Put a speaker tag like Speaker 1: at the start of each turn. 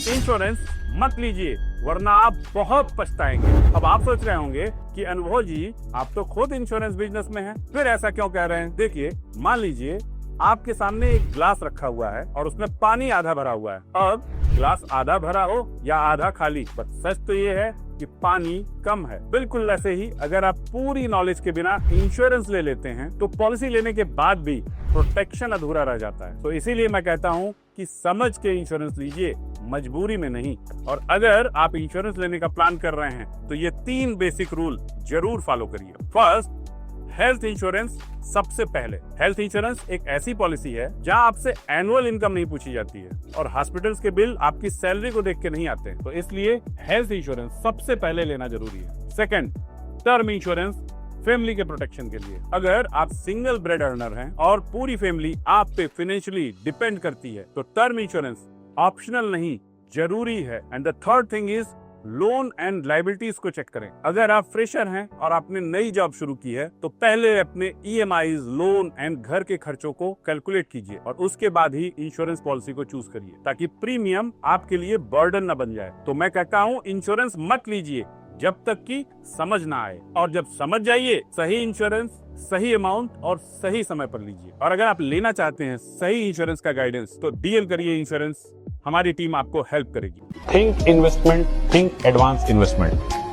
Speaker 1: Insurance मत लीजिए वरना आप बहुत पछताएंगे। अब आप सोच रहे होंगे कि अनुभव जी आप तो खुद इंश्योरेंस बिजनेस में हैं, फिर ऐसा क्यों कह रहे हैं। देखिए, मान लीजिए आपके सामने एक ग्लास रखा हुआ है और उसमें पानी आधा भरा हुआ है। अब ग्लास आधा भरा हो या आधा खाली, बस सच तो ये है कि पानी कम है। बिल्कुल ऐसे ही अगर आप पूरी नॉलेज के बिना इंश्योरेंस ले लेते हैं तो पॉलिसी लेने के बाद भी प्रोटेक्शन अधूरा रह जाता है। तो इसीलिए मैं कहता हूँ कि समझ के इंश्योरेंस लीजिए, मजबूरी में नहीं। और अगर आप इंश्योरेंस लेने का प्लान कर रहे हैं तो ये 3 बेसिक रूल जरूर फॉलो करिए। फर्स्ट, हेल्थ इंश्योरेंस सबसे पहले। हेल्थ इंश्योरेंस एक ऐसी पॉलिसी है जहां आपसे एनुअल इनकम नहीं पूछी जाती है और हॉस्पिटल्स के बिल आपकी सैलरी को देख के नहीं आते, तो इसलिए हेल्थ इंश्योरेंस सबसे पहले लेना जरूरी है। सेकंड, टर्म इंश्योरेंस फैमिली के प्रोटेक्शन के लिए। अगर आप सिंगल ब्रेड अर्नर हैं और पूरी फैमिली आप पे फाइनेंशियली डिपेंड करती है तो टर्म इंश्योरेंस ऑप्शनल नहीं, जरूरी है। And the third thing is loan and liabilities को चेक करें। अगर आप फ्रेशर हैं और आपने नई जॉब शुरू की है तो पहले अपने ईएमआईज, लोन एंड घर के खर्चों को कैलकुलेट कीजिए और उसके बाद ही इंश्योरेंस पॉलिसी को चूज करिए ताकि प्रीमियम आपके लिए बर्डन न बन जाए। तो मैं कहता हूँ इंश्योरेंस मत लीजिए जब तक कि समझ ना आए, और जब समझ जाइए सही इंश्योरेंस, सही अमाउंट और सही समय पर लीजिए। और अगर आप लेना चाहते हैं सही इंश्योरेंस का गाइडेंस तो डीएल करिए इंश्योरेंस, हमारी टीम आपको हेल्प करेगी।
Speaker 2: Think investment, think advance investment.